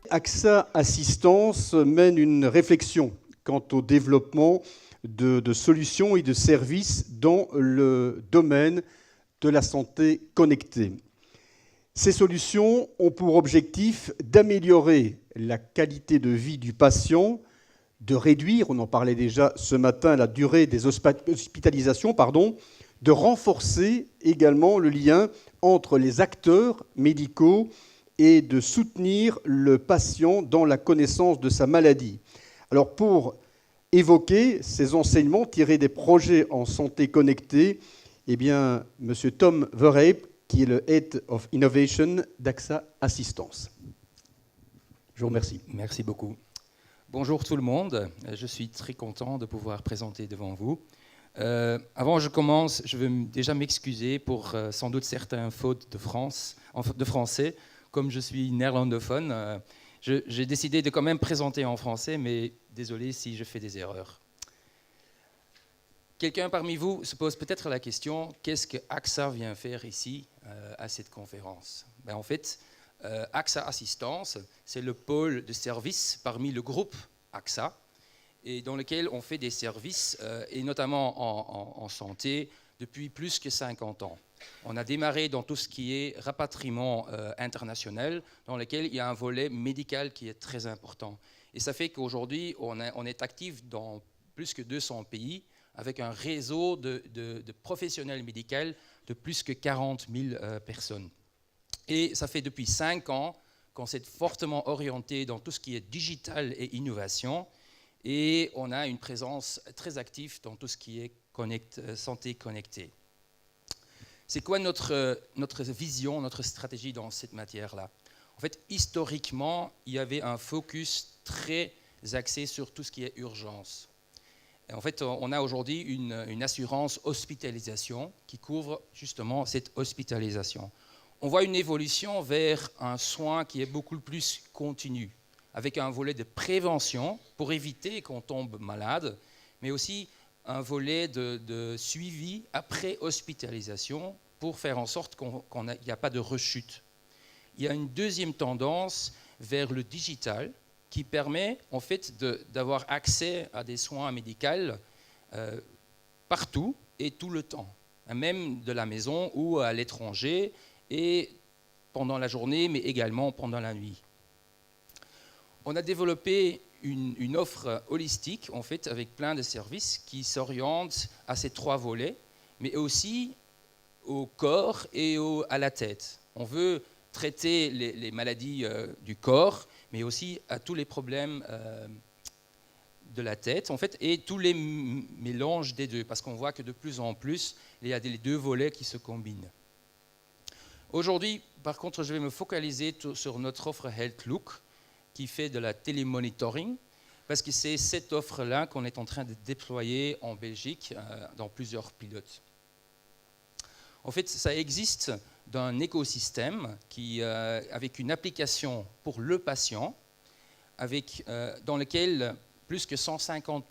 AXA Assistance mène une réflexion quant au développement de solutions et de services dans le domaine de la santé connectée. Ces solutions ont pour objectif d'améliorer la qualité de vie du patient, de réduire, on en parlait déjà ce matin, la durée des hospitalisations, de renforcer également le lien entre les acteurs médicaux et de soutenir le patient dans la connaissance de sa maladie. Alors pour évoquer ces enseignements tirés des projets en santé connectée, eh bien, M. Tom Verheep, qui est le Head of Innovation d'AXA Assistance. Je vous remercie. Merci beaucoup. Bonjour tout le monde, je suis très content de pouvoir présenter devant vous. Avant je commence, je veux déjà m'excuser pour sans doute certaines fautes de français. Comme je suis néerlandophone, j'ai décidé de quand même présenter en français, mais désolé si je fais des erreurs. Quelqu'un parmi vous se pose peut-être la question, qu'est-ce que AXA vient faire ici à cette conférence? En fait, AXA Assistance, c'est le pôle de service parmi le groupe AXA, et dans lequel on fait des services, et notamment en santé, depuis plus que 50 ans. On a démarré dans tout ce qui est rapatriement international, dans lequel il y a un volet médical qui est très important. Et ça fait qu'aujourd'hui, on est actif dans plus que 200 pays, avec un réseau de professionnels médicaux de plus que 40 000 personnes. Et ça fait depuis 5 ans qu'on s'est fortement orienté dans tout ce qui est digital et innovation, et on a une présence très active dans tout ce qui est santé connectée. C'est quoi notre vision, notre stratégie dans cette matière-là? En fait, historiquement, il y avait un focus très axé sur tout ce qui est urgence. Et en fait, on a aujourd'hui une assurance hospitalisation qui couvre justement cette hospitalisation. On voit une évolution vers un soin qui est beaucoup plus continu, avec un volet de prévention pour éviter qu'on tombe malade, mais aussi un volet de suivi après hospitalisation pour faire en sorte qu'il n'y a pas de rechute. Il y a une deuxième tendance vers le digital qui permet en fait d'avoir accès à des soins médicaux partout et tout le temps, même de la maison ou à l'étranger et pendant la journée, mais également pendant la nuit. On a développé une offre holistique, en fait, avec plein de services qui s'orientent à ces 3 volets, mais aussi au corps et à la tête. On veut traiter les maladies du corps, mais aussi à tous les problèmes de la tête, en fait, et tous les mélanges des deux, parce qu'on voit que de plus en plus, il y a les 2 volets qui se combinent. Aujourd'hui, par contre, je vais me focaliser sur notre offre Health Look, qui fait de la télémonitoring, parce que c'est cette offre-là qu'on est en train de déployer en Belgique dans plusieurs pilotes. En fait, ça existe d'un écosystème avec une application pour le patient, dans lequel plus que 150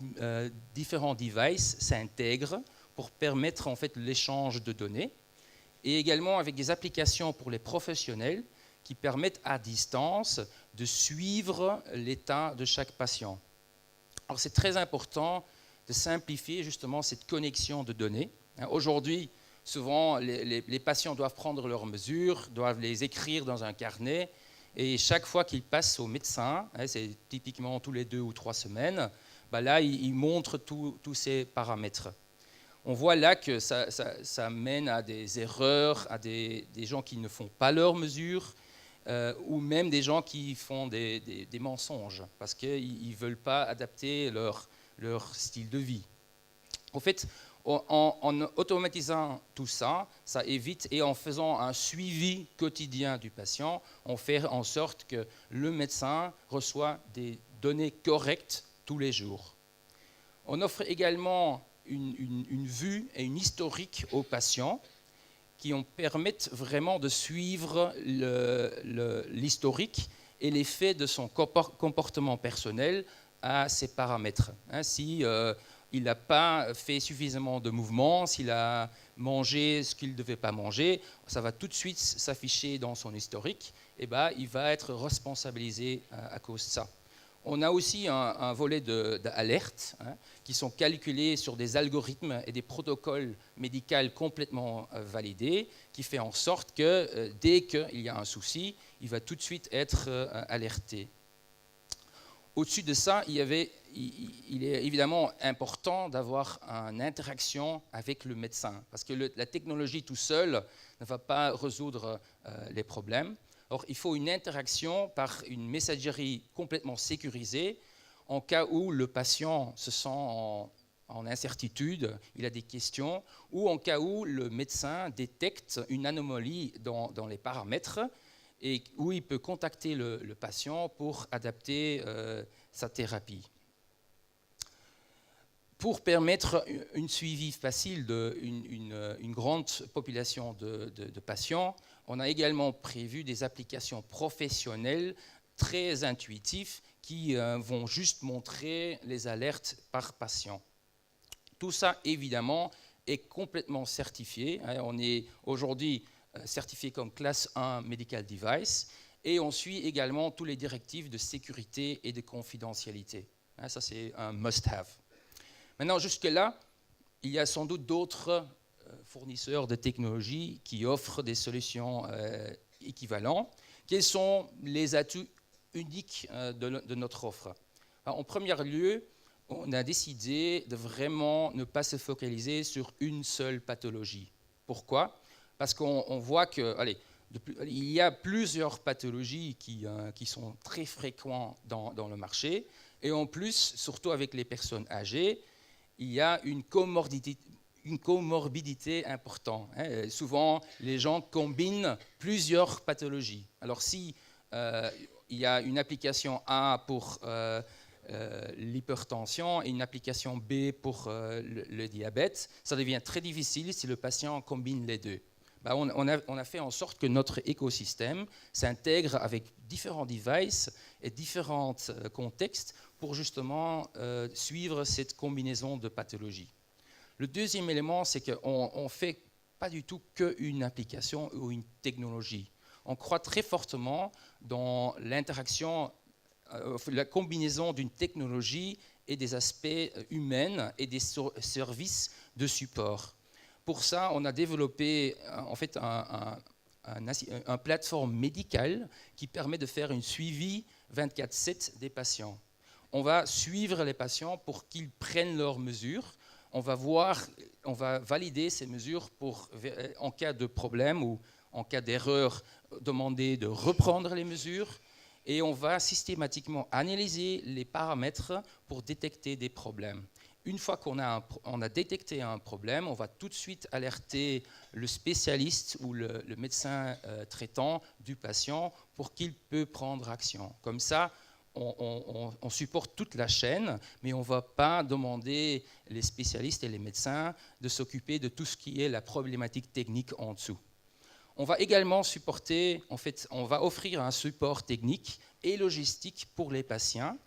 différents devices s'intègrent pour permettre en fait, l'échange de données, et également avec des applications pour les professionnels qui permettent à distance de suivre l'état de chaque patient. Alors c'est très important de simplifier justement cette connexion de données. Aujourd'hui, souvent les patients doivent prendre leurs mesures, doivent les écrire dans un carnet, et chaque fois qu'ils passent au médecin, c'est typiquement tous les 2 ou 3 semaines, là ils montrent tous ces paramètres. On voit là que ça mène à des erreurs, à des gens qui ne font pas leurs mesures, ou même des gens qui font des mensonges parce qu'ils ne veulent pas adapter leur style de vie. En fait, en automatisant tout ça, ça évite, et en faisant un suivi quotidien du patient, on fait en sorte que le médecin reçoit des données correctes tous les jours. On offre également une vue et une historique aux patients qui permettent vraiment de suivre l'historique et l'effet de son comportement personnel à ces paramètres. Si il n'a pas fait suffisamment de mouvements, s'il a mangé ce qu'il ne devait pas manger, ça va tout de suite s'afficher dans son historique eh ben, il va être responsabilisé à cause de ça. On a aussi un volet d'alerte qui sont calculés sur des algorithmes et des protocoles médicaux complètement validés, qui fait en sorte que dès qu'il y a un souci, il va tout de suite être alerté. Au-dessus de ça, il est évidemment important d'avoir une interaction avec le médecin, parce que la technologie tout seul ne va pas résoudre les problèmes. Or, il faut une interaction par une messagerie complètement sécurisée en cas où le patient se sent en incertitude, il a des questions, ou en cas où le médecin détecte une anomalie dans les paramètres et où il peut contacter le patient pour adapter sa thérapie. Pour permettre un suivi facile d'une grande population de patients, on a également prévu des applications professionnelles très intuitives qui vont juste montrer les alertes par patient. Tout ça, évidemment, est complètement certifié. On est aujourd'hui certifié comme classe 1 Medical Device et on suit également toutes les directives de sécurité et de confidentialité. Ça, c'est un must-have. Maintenant, jusque-là, il y a sans doute d'autres fournisseurs de technologies qui offrent des solutions équivalentes. Quels sont les atouts uniques de notre offre? En premier lieu, on a décidé de vraiment ne pas se focaliser sur une seule pathologie. Pourquoi? Parce qu'on voit que, il y a plusieurs pathologies qui sont très fréquentes dans le marché, et en plus, surtout avec les personnes âgées, il y a une comorbidité importante. Souvent, les gens combinent plusieurs pathologies. Alors, si il y a une application A pour l'hypertension et une application B pour le diabète, ça devient très difficile si le patient combine les deux. On a fait en sorte que notre écosystème s'intègre avec différents devices et différents contextes pour justement suivre cette combinaison de pathologies. Le deuxième élément, c'est qu'on ne fait pas du tout qu'une application ou une technologie. On croit très fortement dans l'interaction, la combinaison d'une technologie et des aspects humains et des services de support. Pour ça, on a développé en fait un plateforme médicale qui permet de faire un suivi 24/7 des patients. On va suivre les patients pour qu'ils prennent leurs mesures. On va valider ces mesures pour, en cas de problème ou en cas d'erreur, demander de reprendre les mesures. Et on va systématiquement analyser les paramètres pour détecter des problèmes. Une fois qu'on a détecté un problème, on va tout de suite alerter le spécialiste ou le médecin traitant du patient pour qu'il peut prendre action. Comme ça, on supporte toute la chaîne, mais on ne va pas demander les spécialistes et les médecins de s'occuper de tout ce qui est la problématique technique en dessous. On va également supporter, en fait, on va offrir un support technique et logistique pour les patients,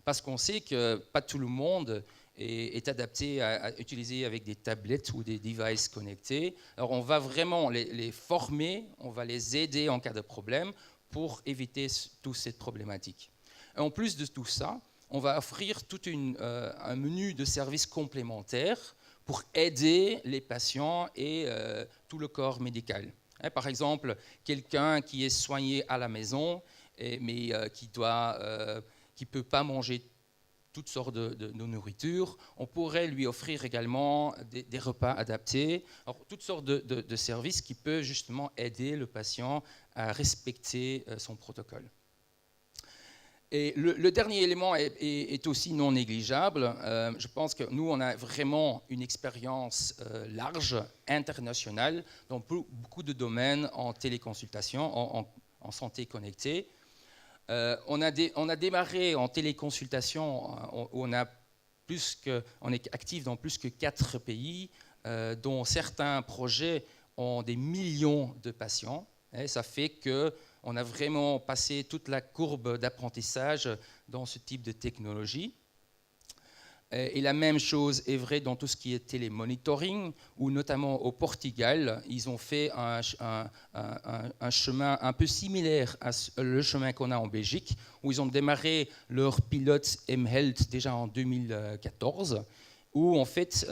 parce qu'on sait que pas tout le monde est adapté à utiliser avec des tablettes ou des devices connectés. Alors on va vraiment les former, on va les aider en cas de problème pour éviter toute cette problématique. Et en plus de tout ça, on va offrir tout un menu de services complémentaires pour aider les patients et tout le corps médical. Par exemple, quelqu'un qui est soigné à la maison, mais qui ne peut pas manger toutes sortes de nourriture, on pourrait lui offrir également des repas adaptés, alors, toutes sortes de services qui peuvent justement aider le patient à respecter son protocole. Et le dernier élément est aussi non négligeable. Je pense que nous, on a vraiment une expérience large, internationale, dans beaucoup de domaines en téléconsultation, en santé connectée. On a démarré en téléconsultation, on est actif dans plus que 4 pays, dont certains projets ont des millions de patients. Et ça fait qu'on a vraiment passé toute la courbe d'apprentissage dans ce type de technologie. Et la même chose est vraie dans tout ce qui est télémonitoring, où notamment au Portugal, ils ont fait un chemin un peu similaire à le chemin qu'on a en Belgique, où ils ont démarré leur pilote mHealth déjà en 2014, où en fait,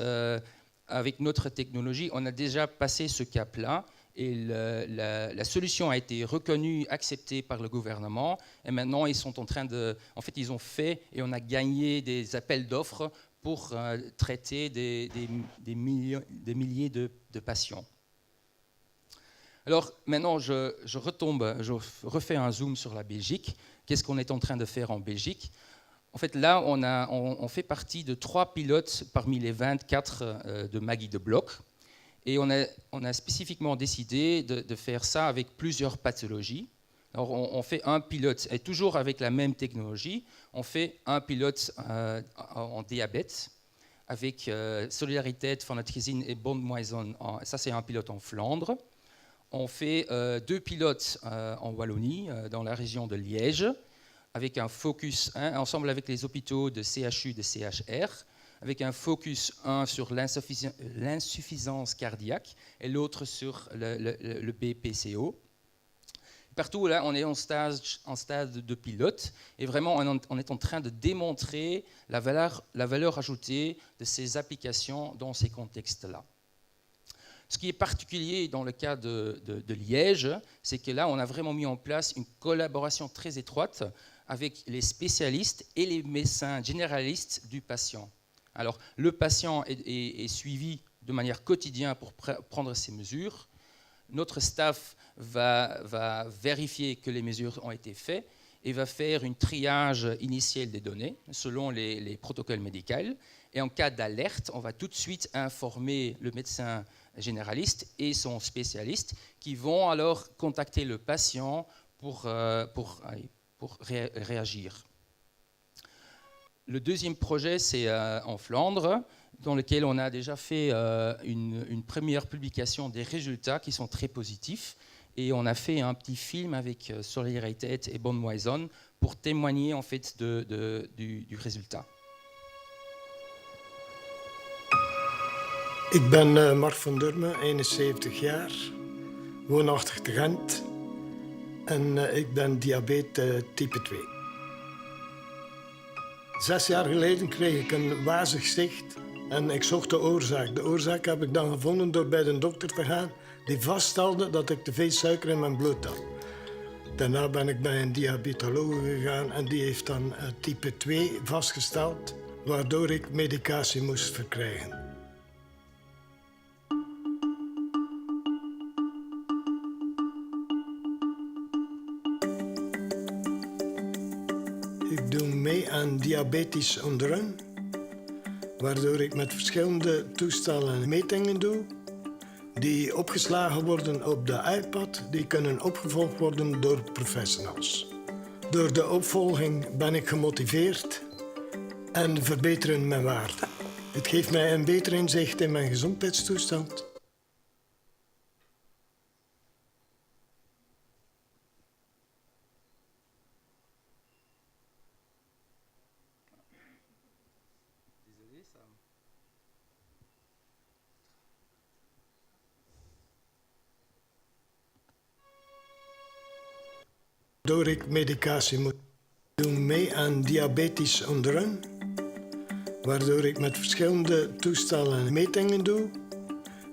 avec notre technologie, on a déjà passé ce cap-là. Et la solution a été reconnue, acceptée par le gouvernement. Et maintenant, ils sont en train de... En fait, ils ont fait et on a gagné des appels d'offres pour traiter des milliers de patients. Alors, maintenant, je refais un zoom sur la Belgique. Qu'est-ce qu'on est en train de faire en Belgique? En fait, là, on fait partie de 3 pilotes parmi les 24 de Maggie de Bloc. Et on a spécifiquement décidé de faire ça avec plusieurs pathologies. Alors on fait un pilote, et toujours avec la même technologie, on fait un pilote en diabète avec Solidariteit van het Gezin et Bondmoison. Ça, c'est un pilote en Flandre. On fait 2 pilotes en Wallonie, dans la région de Liège, avec un focus, ensemble avec les hôpitaux de CHU, de CHR, avec un focus, un sur l'insuffisance cardiaque et l'autre sur le BPCO. Partout là, on est en stade de pilote et vraiment on est en train de démontrer la valeur ajoutée de ces applications dans ces contextes-là. Ce qui est particulier dans le cas de Liège, c'est que là, on a vraiment mis en place une collaboration très étroite avec les spécialistes et les médecins généralistes du patient. Alors, le patient est suivi de manière quotidienne pour prendre ses mesures. Notre staff va vérifier que les mesures ont été faites et va faire une triage initial des données selon les protocoles médicaux. Et en cas d'alerte, on va tout de suite informer le médecin généraliste et son spécialiste qui vont alors contacter le patient pour réagir. Le deuxième projet, c'est en Flandre, dans lequel on a déjà fait une première publication des résultats qui sont très positifs. Et on a fait un petit film avec Solidariteit et Bondmoison pour témoigner en fait du résultat. Ik ben Mark van Durme, 71 jaar, woonachtig te Gent en ik ben diabetes type 2. 6 jaar geleden kreeg ik een wazig zicht en ik zocht de oorzaak. De oorzaak heb ik dan gevonden door bij de dokter te gaan die vaststelde dat ik te veel suiker in mijn bloed had. Daarna ben ik bij een diabetoloog gegaan en die heeft dan type 2 vastgesteld, waardoor ik medicatie moest verkrijgen. Ik doe mee aan diabetisch onderrun, waardoor ik met verschillende toestellen metingen doe, die opgeslagen worden op de iPad, die kunnen opgevolgd worden door professionals. Door de opvolging ben ik gemotiveerd en verbeteren mijn waarden. Het geeft mij een beter inzicht in mijn gezondheidstoestand. Door ik medicatie moet doen mee aan diabetisch onderrun, waardoor ik met verschillende toestellen metingen doe,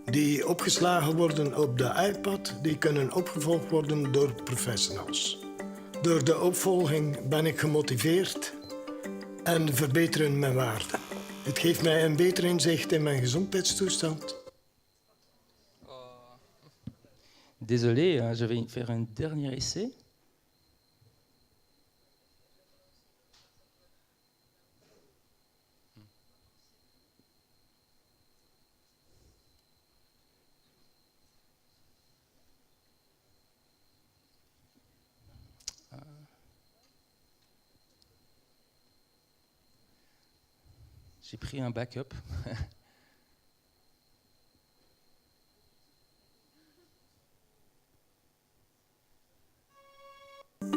die opgeslagen worden op de iPad, die kunnen opgevolgd worden door professionals. Door de opvolging ben ik gemotiveerd en verbeteren mijn waarden. Het geeft mij een beter inzicht in mijn gezondheidstoestand. Désolé, je vais faire un dernier essai. J'ai pris un backup.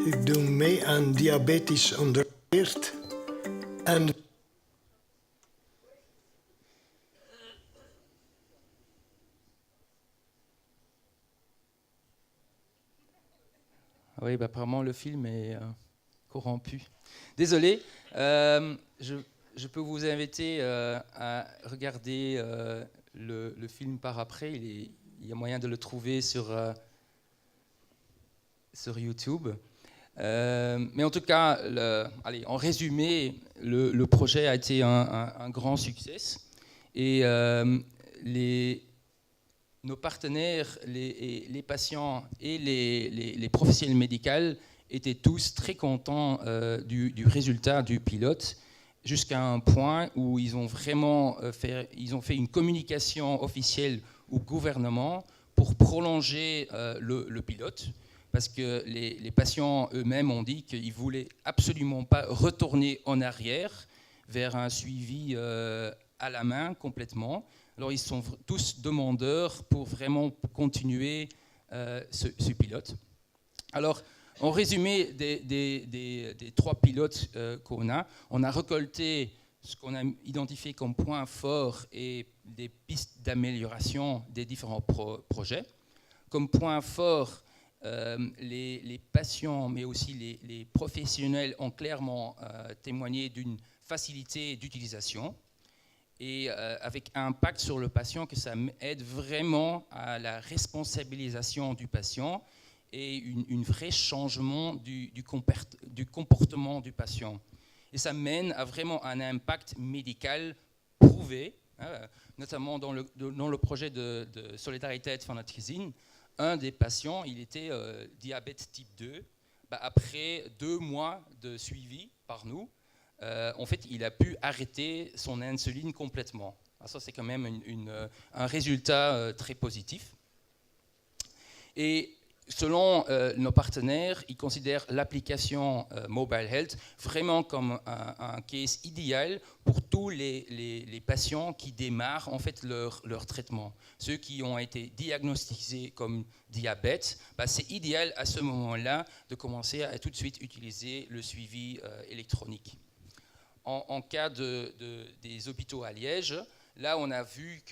Ik doe mee aan diabetisch onderweerd en Oui, apparemment le film est corrompu. Désolé. Je peux vous inviter à regarder le film par après. Il y a moyen de le trouver sur YouTube. Mais en tout cas, en résumé, le projet a été un grand succès. Et nos partenaires, les patients et les professionnels médicaux étaient tous très contents du résultat du pilote, jusqu'à un point où ils ont vraiment fait une communication officielle au gouvernement pour prolonger le pilote, parce que les patients eux-mêmes ont dit qu'ils ne voulaient absolument pas retourner en arrière vers un suivi à la main complètement. Alors ils sont tous demandeurs pour vraiment continuer ce pilote. Alors, en résumé des 3 pilotes qu'on a, on a récolté ce qu'on a identifié comme points forts et des pistes d'amélioration des différents projets. Comme point fort, les patients, mais aussi les professionnels ont clairement témoigné d'une facilité d'utilisation et avec un impact sur le patient, que ça aide vraiment à la responsabilisation du patient et un vrai changement du comportement du patient. Et ça mène à vraiment un impact médical prouvé, notamment dans le projet de Solidariteit van het Gezin. Un des patients, il était diabète type 2. Après 2 mois de suivi par nous, en fait, il a pu arrêter son insuline complètement. Alors ça, c'est quand même un résultat très positif. Et selon nos partenaires, ils considèrent l'application Mobile Health vraiment comme un case idéal pour tous les patients qui démarrent en fait leur traitement. Ceux qui ont été diagnostiqués comme diabète, c'est idéal à ce moment-là de commencer à tout de suite utiliser le suivi électronique. En cas des hôpitaux à Liège, là, on a vu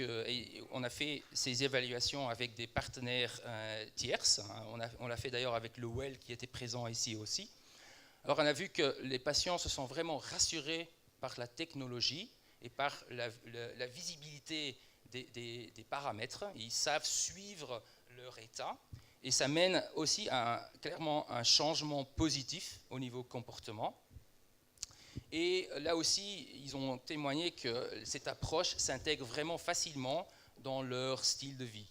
on a fait ces évaluations avec des partenaires tierces. On l'a fait d'ailleurs avec le WELL qui était présent ici aussi. Alors, on a vu que les patients se sont vraiment rassurés par la technologie et par la visibilité des paramètres. Ils savent suivre leur état et ça mène aussi clairement un changement positif au niveau comportement. Et là aussi, ils ont témoigné que cette approche s'intègre vraiment facilement dans leur style de vie.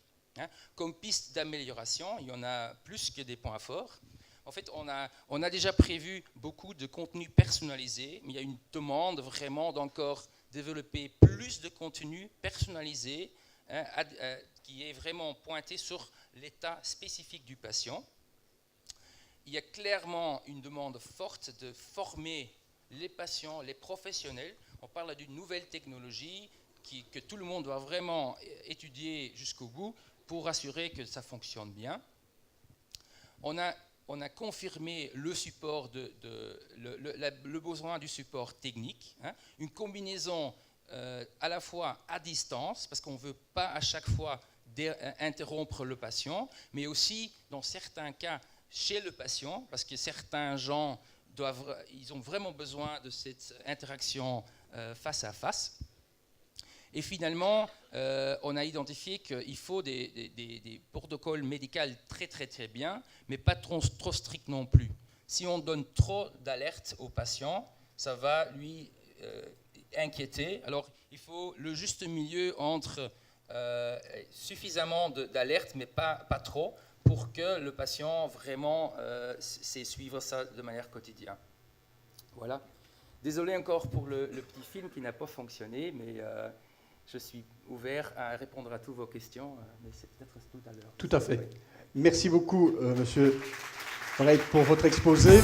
Comme piste d'amélioration, il y en a plus que des points forts. En fait, on a déjà prévu beaucoup de contenu personnalisé, mais il y a une demande vraiment d'encore développer plus de contenu personnalisé qui est vraiment pointé sur l'état spécifique du patient. Il y a clairement une demande forte de former les patients, les professionnels. On parle d'une nouvelle technologie que tout le monde doit vraiment étudier jusqu'au bout pour assurer que ça fonctionne bien. On a confirmé le support le besoin du support technique, une combinaison à la fois à distance, parce qu'on ne veut pas à chaque fois interrompre le patient, mais aussi dans certains cas chez le patient, parce que certains gens ils ont vraiment besoin de cette interaction face à face. Et finalement, on a identifié qu'il faut des protocoles médicaux très très très bien, mais pas trop stricts non plus. Si on donne trop d'alertes au patient, ça va lui inquiéter. Alors, il faut le juste milieu entre suffisamment d'alertes, mais pas trop, pour que le patient vraiment sait suivre ça de manière quotidienne. Voilà. Désolé encore pour le petit film qui n'a pas fonctionné, mais je suis ouvert à répondre à toutes vos questions, mais c'est peut-être tout à l'heure. Tout à fait. Merci beaucoup, Monsieur Breit, pour votre exposé.